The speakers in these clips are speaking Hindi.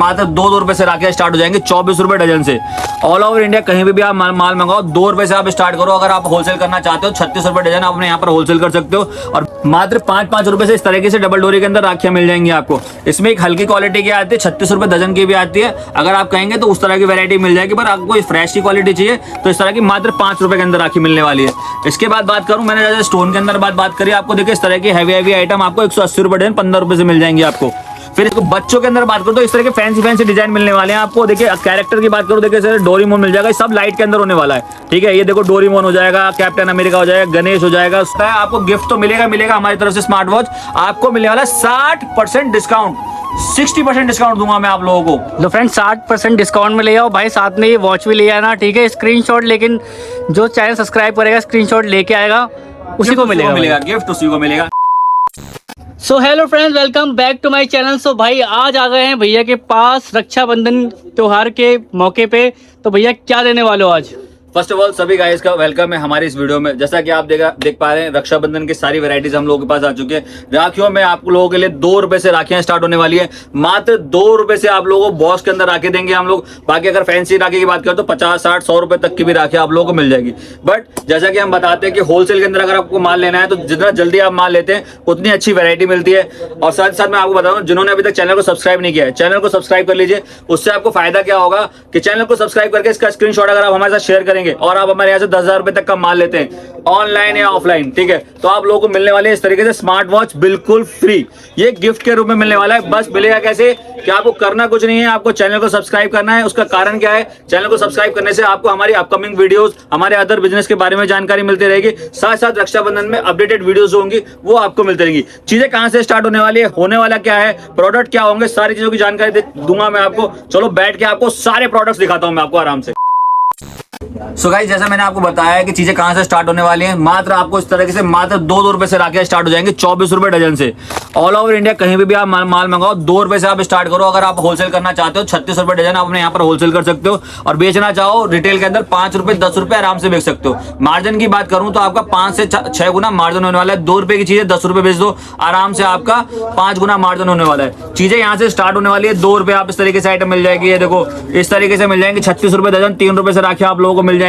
मात्र 2 रुपए से राखियां स्टार्ट हो जाएंगी, 24 रुपए डजन से। ऑल ओवर इंडिया कहीं भी आप माल मंगाओ, 2 रुपए से आप स्टार्ट करो। अगर आप होलसेल करना चाहते हो 36 रुपए डजन आप अपने यहाँ पर होलसेल कर सकते हो, और मात्र 5-5 रुपए से इस तरीके से डबल डोरी के अंदर राखियां मिल जाएंगी आपको। इसमें एक हल्की क्वालिटी की आती है, 36 रुपए डजन की भी आती है। अगर आप कहेंगे तो उस तरह की वैरायटी मिल जाएगी, पर आपको फ्रेश की क्वालिटी चाहिए तो इस तरह की मात्र 5 रुपए के अंदर राखी मिलने वाली है। इसके बाद बात करूं, मैंने जैसे स्टोन के अंदर बात करी आपको, देखिए इस तरह की हैवी आइटम आपको 180 रुपए डजन 15 रुपए से मिल जाएंगी आपको। फिर इसको बच्चों के अंदर बात करो तो इस तरह के फैंसी डिजाइन मिलने वाले हैं आपको। देखिए कैरेक्टर की बात करो, देखिए सर डोरेमोन मिल जाएगा, सब लाइट के अंदर होने वाला है, ठीक है। ये देखो डोरेमोन हो जाएगा, कैप्टन अमेरिका हो जाएगा, गणेश हो जाएगा। आपको गिफ्ट तो मिलेगा हमारी तरफ से। स्मार्ट वॉच आपको मिलने वाला 60% डिस्काउंट, 60% डिस्काउंट दूंगा मैं आप लोगों को। तो फ्रेंड 60% डिस्काउंट में ले आओ भाई, साथ में ये वॉच भी ले आना, ठीक है। स्क्रीनशॉट, लेकिन जो चैनल सब्सक्राइब करेगा स्क्रीनशॉट लेके आएगा उसी को मिलेगा गिफ्ट, उसी को मिलेगा। So hello friends, welcome back to my channel. So भाई आज आ गए हैं भैया के पास रक्षाबंधन त्योहार के मौके पे। तो भैया क्या देने वाले हो आज? फर्स्ट ऑफ ऑल सभी गाइस का वेलकम है हमारी इस वीडियो में। जैसा कि आप देख पा रहे हैं, रक्षाबंधन की सारी वैरायटीज हम लोगों के पास आ चुकी है। राखियों में आप लोगों के लिए 2 रुपए से राखियां स्टार्ट होने वाली है। मात्र 2 रुपए से आप लोगों को बॉक्स के अंदर राखी देंगे हम लोग। बाकी अगर फैंसी राखी की बात करें तो 50, 60, 100 रुपए तक की भी राखी आप लोगों को मिल जाएगी। बट जैसा कि हम बताते हैं कि होलसेल के अंदर अगर आपको माल लेना है तो जितना जल्दी आप माल लेते हैं उतनी अच्छी वैरायटी मिलती है। और साथ ही साथ मैं आपको बता दूं, जिन्होंने अभी तक चैनल को सब्सक्राइब नहीं किया है, चैनल को सब्सक्राइब कर लीजिए। उससे आपको फायदा क्या होगा कि चैनल को सब्सक्राइब करके इसका स्क्रीनशॉट अगर आप हमारे साथ शेयर करेंगे और आप हमारे से 10,000 रुपए तक का माल लेते हैं ऑनलाइन या ऑफलाइन, ठीक है, तो आप लोगों को मिलने वाले इस तरीके से स्मार्ट वॉच बिल्कुल फ्री। ये गिफ्ट के रूप में मिलने वाला है। बस मिलेगा कैसे कि आपको करना कुछ नहीं है, आपको चैनल को सब्सक्राइब करना है। उसका कारण क्या है? चैनल को सब्सक्राइब करने से आपको हमारी अपकमिंग वीडियोस, हमारे अदर बिजनेस के बारे में जानकारी मिलती रहेगी। साथ साथ रक्षाबंधन में अपडेटेड वीडियोस होंगी, वो आपको मिलती रहेंगी। चीजें कहां से स्टार्ट होने वाली है, होने वाला क्या है, प्रोडक्ट क्या होंगे, सारी चीजों की जानकारी दूंगा मैं आपको। चलो बैठ के आपको सारे प्रोडक्ट्स दिखाता हूं मैं आपको आराम से। सो गाइस, जैसा मैंने आपको बताया कि चीजें कहां से स्टार्ट होने वाली हैं, मात्र आपको इस तरीके से मात्र 2 रुपए से राखियां स्टार्ट हो जाएंगी, 24 रुपए डजन से। ऑल ओवर इंडिया कहीं भी आप माल मंगाओ, 2 रुपए से आप स्टार्ट करो। अगर आप होलसेल करना चाहते हो 36 रुपए डजन आप अपने यहाँ पर होलसेल कर सकते हो, और बेचना चाहो रिटेल के अंदर 5 रुपए 10 रुपए आराम से बेच सकते हो। मार्जिन की बात करूं तो आपका 5 से 6 गुना मार्जिन होने वाला है। 2 रुपए की चीजें 10 रुपए बेच दो, आराम से आपका 5 गुना मार्जिन होने वाला है। चीजें यहाँ से स्टार्ट होने वाली है। 2 रुपए आप इस तरीके से आइटम मिल जाएगी। ये देखो इस तरीके से मिल जाएंगे 36 रुपए डजन, 3 रुपए से राखियां आप लोगों को मिल जाएंगी।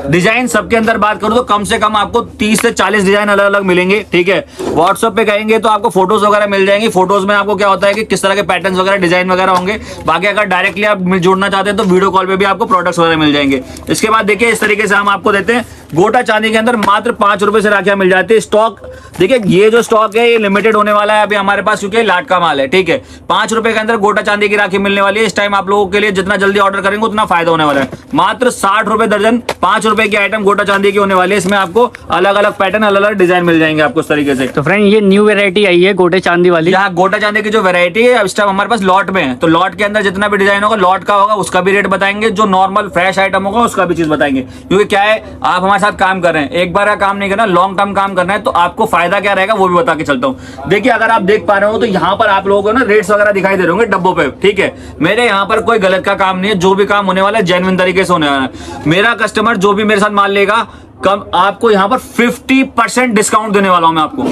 डिजाइन सबके अंदर बात करूं तो कम से कम आपको 30 से 40 डिजाइन अलग अलग मिलेंगे, ठीक है। व्हाट्सएप पे कहेंगे तो आपको फोटोज वगैरह मिल जाएंगी। फोटोज में आपको क्या होता है कि किस तरह के पैटर्न्स वगैरह, डिजाइन वगैरह होंगे। बाकी अगर डायरेक्टली आप जुड़ना चाहते हैं तो वीडियो कॉल पे भी आपको प्रोडक्ट्स वगैरह मिल जाएंगे। इसके बाद देखिए इस तरीके से हम आपको देते हैं गोटा चांदी के अंदर मात्र 5 रुपए से राखियां मिल जाती है। स्टॉक देखिए, ये जो स्टॉक है ये लिमिटेड होने वाला है अभी हमारे पास, क्योंकि लाट का माल है, ठीक है। 5 रुपए के अंदर गोटा चांदी की राखी मिलने वाली है। इस टाइम आप लोगों के लिए जितना जल्दी ऑर्डर करेंगे उतना फायदा होने वाला है। मात्र 60 रुपए दर्जन 5 रुपए की आइटम गोटा चांदी की होने वाली है। इसमें आपको अलग अलग पैटर्न, अलग अलग डिजाइन मिल जाएंगे आपको इस तरीके से। तो फ्रेंड ये न्यू वैरायटी आई है गोटे चांदी वाली। यहाँ गोटा चांदी की जो वैरायटी है इस टाइम हमारे पास लॉट में है, तो लॉट के अंदर जितना भी डिजाइन होगा लॉट का होगा, उसका भी रेट बताएंगे। जो नॉर्मल फ्रेश आइटम होगा उसका भी चीज बताएंगे। क्योंकि क्या है, आप हमारे साथ काम कर रहे हैं, एक बार का काम नहीं करना, लॉन्ग टर्म काम करना है, तो आपको फायदा क्या रहेगा वो भी बता के चलता हूँ। देखिए अगर आप देख पा रहे हो तो यहाँ पर आप लोगों को ना रेट्स वगैरह दिखाई दे रहे होंगे डब्बों पे, ठीक है। मेरे यहाँ पर कोई गलत का काम नहीं है, जो भी काम होने वाला है जेन्युइन तरीके से होने वाला है। मेरा कस्टमर जो भी मेरे साथ माल लेगा, कम आपको यहाँ पर 50% डिस्काउंट देने वाला हूं मैं आपको।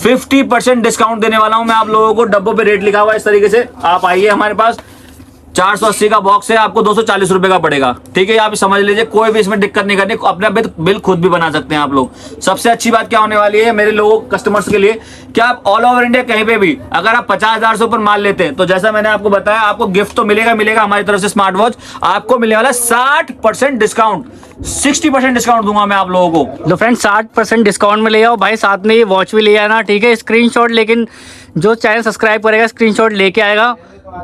50% डिस्काउंट देने वाला हूं मैं आप लोगों को। डब्बों पे रेट लिखा हुआ है इस तरीके से। आप आइए हमारे पास, 480 का बॉक्स है, आपको 240 रुपए का पड़ेगा, ठीक है। आप समझ लीजिए, कोई भी इसमें दिक्कत नहीं करनी, अपना बिल खुद भी बना सकते हैं आप लोग। सबसे अच्छी बात क्या होने वाली है मेरे लोगों कस्टमर्स के लिए, कि आप ऑल ओवर इंडिया कहीं पे भी अगर आप 50,000 से ऊपर माल लेते हैं तो जैसा मैंने आपको बताया, आपको गिफ्ट तो मिलेगा हमारी तरफ से। स्मार्ट वॉच आपको मिलने वाला 60% डिस्काउंट, 60% डिस्काउंट दूंगा मैं आप लोगों को। तो फ्रेंड 60% डिस्काउंट में ले आओ भाई, साथ में ये वॉच भी ले आना, ठीक है। स्क्रीनशॉट, लेकिन जो चैनल सब्सक्राइब करेगा स्क्रीनशॉट लेके आएगा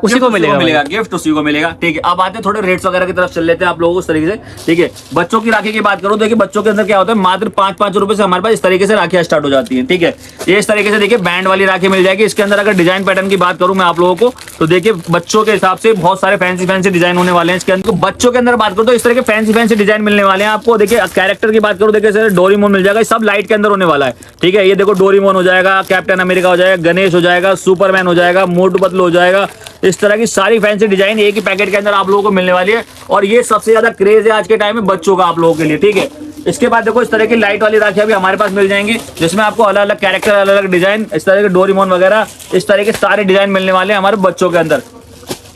उसी को मिलेगा गिफ्ट, उसी को मिलेगा, ठीक है। अब आते हैं थोड़े रेट्स वगैरह की तरफ चल लेते हैं आप लोगों को इस तरीके से, ठीक है। बच्चों की राखी की बात करो, देखिए बच्चों के अंदर क्या होता है, मात्र 5-5 रुपए से हमारे पास इस तरीके से राखियां स्टार्ट हो जाती है, ठीक है। ये इस तरीके से देखिए बैंड वाली राखी मिल जाएगी। इसके अंदर अगर डिजाइन पैटर्न की बात करूं मैं आप लोगों को, तो देखिए बच्चों के हिसाब से बहुत सारे फैंसी डिजाइन होने वाले हैं इसके अंदर। तो बच्चों के अंदर बात करो तो इस तरह के फैंसी डिजाइन मिलने वाले हैं आपको। देखिए कैरेक्टर की बात करो, देखिए सर डोरेमोन मिल जाएगा, सब लाइट के अंदर होने वाला है, ठीक है। ये देखो डोरेमोन हो जाएगा, कैप्टन अमेरिका हो जाएगा, गणेश हो जाएगा, सुपरमैन हो जाएगा, मोटू पतलू हो जाएगा। इस तरह की सारी फैंसी डिजाइन एक ही पैकेट के अंदर आप लोगों को मिलने वाली है। और ये सबसे ज्यादा क्रेज है आज के टाइम में बच्चों का आप लोगों के लिए, ठीक है। इसके बाद देखो इस तरह की लाइट वाली राखियां भी हमारे पास मिल जाएंगी, जिसमें आपको अलग अलग कैरेक्टर, अलग अलग डिजाइन, इस तरह के डोरेमोन वगैरह, इस तरह के सारे डिजाइन मिलने वाले हैं हमारे बच्चों के अंदर।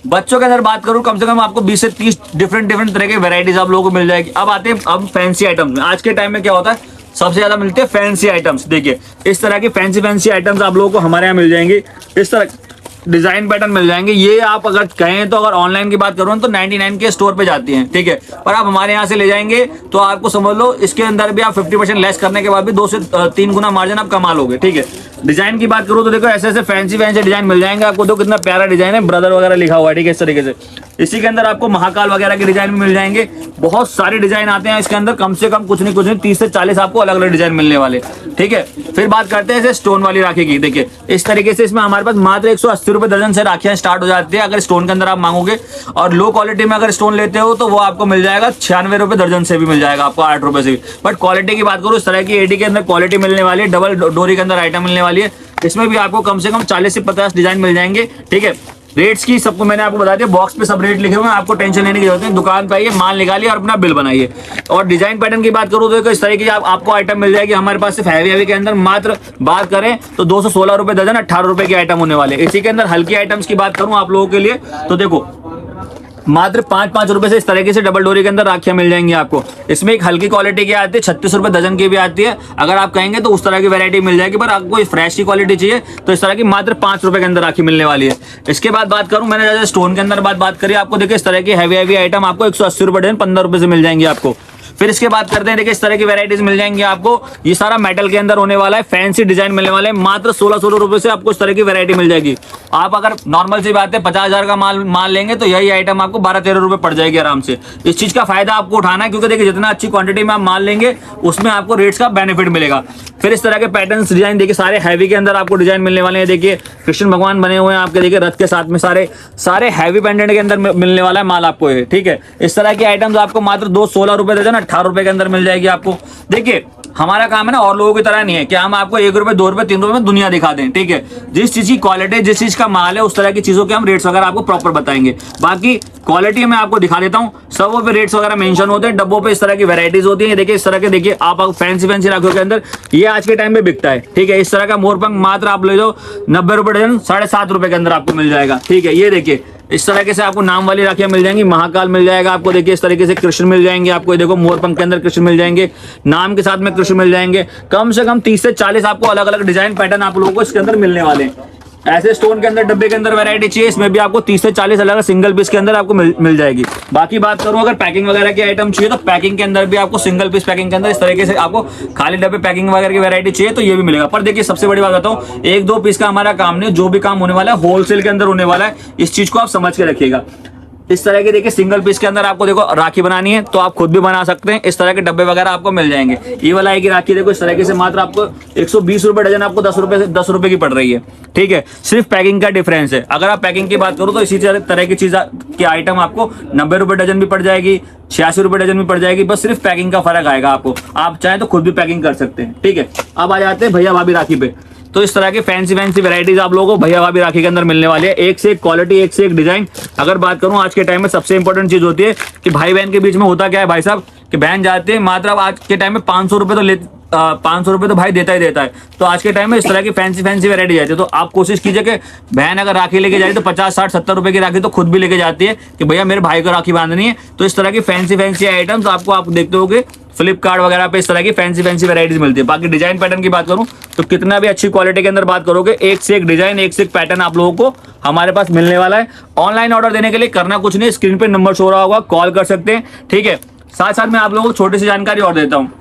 बच्चों के अंदर बात करूं, कम से कम आपको 20 से 30 डिफरेंट तरह के वैरायटीज आप लोगों को मिल जाएगी। अब आते हैं अब फैंसी आइटम्स में। आज के टाइम में क्या होता है, सबसे ज्यादा मिलते हैं फैंसी आइटम्स। देखिए इस तरह की फैंसी आइटम्स आप लोगों को हमारे यहाँ मिल जाएंगे। इस तरह डिजाइन पैटर्न मिल जाएंगे। ये आप अगर कहें तो अगर ऑनलाइन की बात करूँ तो 99 के स्टोर पे जाती हैं, ठीक है, पर आप हमारे यहाँ से ले जाएंगे तो आपको समझ लो इसके अंदर भी आप 50% लेस करने के बाद भी 2 से 3 गुना मार्जिन आप कमा लोगे, ठीक है। डिजाइन की बात करूँ तो देखो ऐसे फैंसी डिजाइन मिल जाएंगे आपको। तो कितना प्यारा डिजाइन है, ब्रदर वगैरह लिखा हुआ है, ठीक है, इस तरीके से। इसी के अंदर आपको महाकाल वगैरह के डिजाइन भी मिल जाएंगे। बहुत सारे डिजाइन आते हैं इसके अंदर, कम से कम कुछ नहीं 30 से 40 आपको अलग अलग डिजाइन मिलने वाले, ठीक है। फिर बात करते हैं स्टोन वाली राखी की। देखिए इस तरीके से इसमें हमारे पास मात्र 180 रुपए दर्जन से राखियां स्टार्ट हो जाती है अगर स्टोन के अंदर आप मांगोगे। और लो क्वालिटी में अगर स्टोन लेते हो तो वो आपको मिल जाएगा 96 रुपए दर्जन से भी मिल जाएगा आपको, 8 रुपए से भी। बट क्वालिटी की बात करूँ, इस तरह की एडी के अंदर क्वालिटी मिलने वाली है, डबल डोरी के अंदर आइटम मिलने वाली है। इसमें भी आपको कम से कम 40 से 50 डिजाइन मिल जाएंगे, ठीक है। रेट्स की सबको मैंने आपको बता दिया, बॉक्स पे सब रेट लिखे हुए हैं, आपको टेंशन लेने की जरूरत नहीं। दुकान पे आइए, माल निकालिए और अपना बिल बनाइए। और डिजाइन पैटर्न की बात करूँ तो इस तरह की आपको आइटम मिल जाएगी हमारे पास। सिर्फ हैवी के अंदर मात्र बात करें तो 216 रुपए दर्जन, 18 रुपए के आइटम होने वाले। इसी के अंदर हल्की आइटम्स की बात करूँ आप लोगों के लिए तो देखो मात्र 5-5 रुपए से इस तरीके से डबल डोरी के अंदर राखियां मिल जाएंगी आपको। इसमें एक हल्की क्वालिटी की आती है, 36 रुपए दर्जन की भी आती है। अगर आप कहेंगे तो उस तरह की वैरायटी मिल जाएगी, पर आपको फ्रेश की क्वालिटी चाहिए तो इस तरह की मात्र 5 रुपए के अंदर राखी मिलने वाली है। इसके बाद बात करूं, मैंने जैसे स्टोन के अंदर बात करी आपको, देखिए इस तरह की हैवी आइटम आपको 180 रुपए डजन 15 रुपए से मिल जाएंगी आपको। फिर इसके बात करते हैं, देखिए इस तरह की वैरायटीज मिल जाएंगी आपको। ये सारा मेटल के अंदर होने वाला है, फैंसी डिजाइन मिलने वाले हैं। मात्र 1600 रुपए से आपको इस तरह की वैरायटी मिल जाएगी। आप अगर नॉर्मल सी बात है 50,000 का माल लेंगे तो यही आइटम आपको 12-13 रुपए पड़ जाएगी आराम से। इस चीज का फायदा आपको उठाना है, क्योंकि देखिए जितना अच्छी क्वांटिटी में आप माल लेंगे उसमें आपको रेट्स का बेनिफिट मिलेगा। फिर इस तरह के पैटर्न्स डिजाइन देखिए सारे हैवी के अंदर आपको डिजाइन मिलने वाले हैं। देखिए कृष्ण भगवान बने हुए हैं आपके, देखिए रथ के साथ में सारे हैवी पेंडेंट के अंदर मिलने वाला है माल आपको ये, ठीक है। इस तरह के आइटम्स आपको मात्र 216 रुपए दर्जन, 18 रुपए के अंदर मिल जाएगी आपको। देखिए हमारा काम है ना, और लोगों की तरह नहीं है कि हम आपको 1 रुपए 2 रुपए 3 रुपए में दुनिया दिखा दें, ठीक है। जिस चीज की क्वालिटी, जिस चीज का माल है, उस तरह की चीजों के हम रेट्स वगैरह आपको प्रॉपर बताएंगे। बाकी क्वालिटी मैं आपको दिखा देता हूँ, सबों पे रेट्स वगैरह मेंशन होते हैं, डब्बों पे इस तरह की वैरायटीज होती है। देखिए इस तरह के, देखिए आप फैंसी राखियों के अंदर ये आज के टाइम में बिकता है, ठीक है। इस तरह का मोरपंख मात्र आप ले जाओ 90 रुपए डजन, 7.5 रुपए के अंदर आपको मिल जाएगा, ठीक है। ये देखिए इस तरीके से आपको नाम वाली राखियां मिल जाएंगी। महाकाल मिल जाएगा आपको, देखिए इस तरीके से कृष्ण मिल जाएंगे आपको। देखो मोरपंख के अंदर कृष्ण मिल जाएंगे, नाम के साथ में कृष्ण मिल जाएंगे। कम से कम 30 से 40 आपको अलग अलग डिजाइन पैटर्न आप लोगों को इसके अंदर मिलने वाले हैं। ऐसे स्टोन के अंदर डब्बे के अंदर वैरायटी चाहिए, इसमें भी आपको 30 से 40 अलग सिंगल पीस के अंदर आपको मिल जाएगी। बाकी बात करूं अगर पैकिंग वगैरह की आइटम चाहिए तो पैकिंग के अंदर भी आपको सिंगल पीस पैकिंग के अंदर इस तरीके से आपको खाली डब्बे पैकिंग वगैरह की वैरायटी चाहिए तो ये भी मिलेगा। पर देखिए सबसे बड़ी बात बताऊं, 1-2 पीस का हमारा काम नहीं, जो भी काम होने वाला है होलसेल के अंदर होने वाला है। इस चीज को आप समझ के रखिएगा। इस तरह के देखिए सिंगल पीस के अंदर आपको देखो राखी बनानी है तो आप खुद भी बना सकते हैं। इस तरह के डब्बे वगैरह आपको मिल जाएंगे। ये वाला है कि राखी देखो इस तरीके से मात्र आपको 120 रुपए डजन, आपको 10 रुपए की पड़ रही है, ठीक है। सिर्फ पैकिंग का डिफरेंस है। अगर आप पैकिंग की बात करो तो इसी तरह की चीज के आइटम आपको 90 रुपए डजन भी पड़ जाएगी, 86 रुपए डजन भी पड़ जाएगी। बस सिर्फ पैकिंग का फर्क आएगा आपको। आप चाहें तो खुद भी पैकिंग कर सकते हैं, ठीक है। अब आ जाते हैं भैया भाभी राखी पे। तो इस तरह के फैंसी वैरायटीज आप लोगों को भैया भाभी राखी के अंदर मिलने वाली है। एक से एक क्वालिटी, एक से एक डिजाइन। अगर बात करूं आज के टाइम में सबसे इंपॉर्टेंट चीज होती है कि भाई बहन के बीच में होता क्या है भाई साहब, कि बहन जाते हैं मात्र आज के टाइम में 500 रुपए तो 500 रुपए तो भाई देता ही देता है। तो आज के टाइम में इस तरह की फैंसी वैरायटी जाती है। तो आप कोशिश कीजिए कि बहन अगर राखी लेके जाए तो 50, 60, 70 रुपए की राखी तो खुद भी लेके जाती है कि भैया मेरे भाई को राखी बांधनी है। तो इस तरह की फैंसी आइटम्स आपको आप देखते होगे फ्लिपकार्ट वगैरह पे इस तरह की फैंसी वैरायटीज मिलती है। बाकी डिजाइन पैटर्न की बात करूं तो कितना भी अच्छी क्वालिटी के अंदर बात करोगे, एक से एक डिजाइन, एक से एक पैटर्न आप लोगों को हमारे पास मिलने वाला है। ऑनलाइन ऑर्डर देने के लिए करना कुछ नहीं, स्क्रीन पे नंबर शो रहा होगा, कॉल कर सकते हैं, ठीक है। साथ साथ मैं आप लोगों को छोटी सी जानकारी और देता हूँ।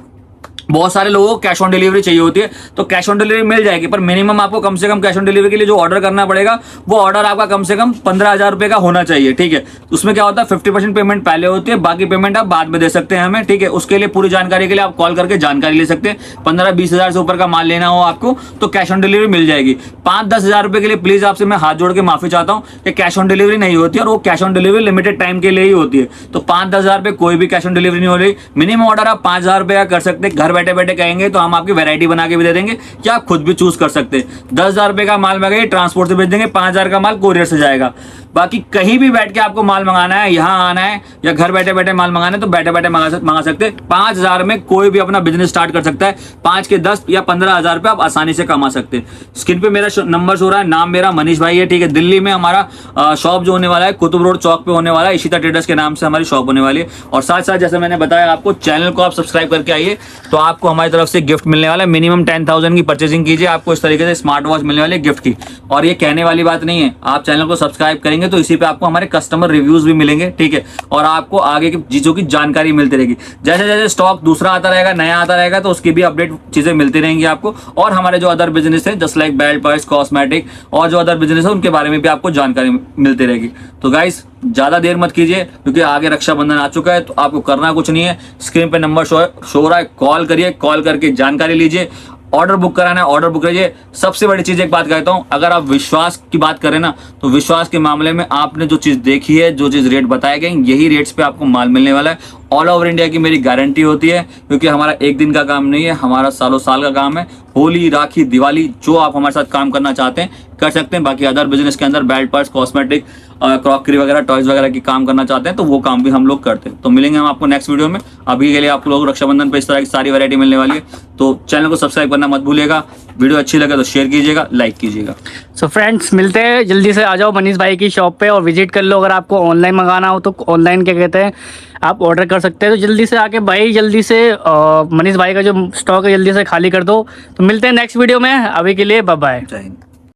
बहुत सारे लोगों को कैश ऑन डिलीवरी चाहिए होती है, तो कैश ऑन डिलीवरी मिल जाएगी, पर मिनिमम आपको कम से कम कैश ऑन डिलीवरी के लिए जो ऑर्डर करना पड़ेगा वो ऑर्डर आपका कम से कम 15,000 रुपए का होना चाहिए, ठीक है। उसमें क्या होता है 50% पेमेंट पहले होती है, बाकी पेमेंट आप बाद में दे सकते हैं हमें, ठीक है। उसके लिए पूरी जानकारी के लिए आप कॉल करके जानकारी ले सकते हैं। 15-20 हजार से ऊपर का माल लेना हो आपको तो कैश ऑन डिलीवरी मिल जाएगी। 5-10 हजार रुपए के लिए प्लीज आपसे मैं हाथ जोड़ के माफी चाहता हूँ कि कैश ऑन डिलीवरी नहीं होती है, और वो cash on delivery limited time के लिए ही होती है। तो 5-10 हजार रुपए कोई भी कैश ऑन डिलीवरी नहीं हो रही। मिनिमम ऑर्डर आप 5,000 रुपए का कर सकते हैं। घर बैठे बैठे कहेंगे तो हम आपकी वैरायटी बना के भी दे देंगे, क्या आप खुद भी चूज कर सकते हैं। 10,000 रुपए का माल मंगाइए, ट्रांसपोर्ट से भेज देंगे, 5,000 का माल कोरियर से जाएगा। बाकी कहीं भी बैठ के आपको माल मंगाना है, यहाँ आना है या घर बैठे बैठे माल मंगाना है तो बैठे बैठे मंगा सकते हैं। 5,000 में कोई भी अपना बिजनेस स्टार्ट कर सकता है। 5 के 10 या 15,000 रुपए आप आसानी से कमा सकते हैं। स्क्रीन पे मेरा नंबर हो रहा है, नाम मेरा मनीष भाई है, ठीक है। दिल्ली में हमारा शॉप जो होने वाला है कुतुब रोड चौक पे होने वाला है, इशिता ट्रेडर्स के नाम से हमारी शॉप होने वाली है। और साथ साथ जैसे मैंने बताया आपको, चैनल को आप सब्सक्राइब करके आइए तो आपको हमारी तरफ से गिफ्ट मिलने वाला है। मिनिमम 10,000 की परचेसिंग कीजिए, आपको इस तरीके से स्मार्ट वॉच मिलने वाली है गिफ्ट की। और ये कहने वाली बात नहीं है, आप चैनल को सब्सक्राइब करेंगे तो इसी पे आपको हमारे कस्टमर रिव्यूज भी मिलेंगे, ठीक है। और आपको आगे की चीजों की जानकारी मिलती रहेगी। जैसे जैसे स्टॉक दूसरा आता रहेगा, नया आता रहेगा, तो उसकी भी अपडेट चीजें मिलती रहेंगी आपको। और हमारे जो अदर बिजनेस है just like belt, purse, cosmetic और जो अदर बिजनेस है उनके बारे में भी आपको जानकारी मिलती रहेगी। तो गाइस ज्यादा देर मत कीजिए क्योंकि आगे रक्षाबंधन आ चुका है, तो आपको करना कुछ नहीं है। स्क्रीन पे नंबर शो हो रहा है, कॉल करिए, कॉल करके जानकारी लीजिए। ऑर्डर बुक कराना है, ऑर्डर बुक करिए। सबसे बड़ी चीज एक बात कहता हूं, अगर आप विश्वास की बात करें ना, तो विश्वास के मामले में आपने जो चीज देखी है, जो चीज रेट बताए गए, यही रेट्स पे आपको माल मिलने वाला है। ऑल ओवर इंडिया की मेरी गारंटी होती है क्योंकि हमारा एक दिन का काम नहीं है, हमारा सालों साल का काम है। होली, राखी, दिवाली, जो आप हमारे साथ काम करना चाहते हैं कर सकते हैं। बाकी अदर बिजनेस के अंदर बेल्ट, पर्स, कॉस्मेटिक, क्रॉकरी वगैरह, टॉयज वगैरह की काम करना चाहते हैं तो वो काम भी हम लोग करते हैं। तो मिलेंगे हम आपको नेक्स्ट वीडियो में। अभी के लिए आप लोग रक्षाबंधन पे इस तरह की सारी वैरायटी मिलने वाली है, तो चैनल को सब्सक्राइब करना मत भूलिएगा। वीडियो अच्छी लगे तो शेयर कीजिएगा, लाइक कीजिएगा। सो फ्रेंड्स, मिलते हैं, जल्दी से आ जाओ मनीष भाई की शॉप पे और विजिट कर लो। अगर आपको ऑनलाइन मंगाना हो तो ऑनलाइन क्या कहते हैं आप ऑर्डर कर सकते हैं। तो जल्दी से आके भाई, जल्दी से मनीष भाई का जो स्टॉक है जल्दी से खाली कर दो। तो मिलते हैं नेक्स्ट वीडियो में, अभी के लिए बाय बाय। जय हिंद।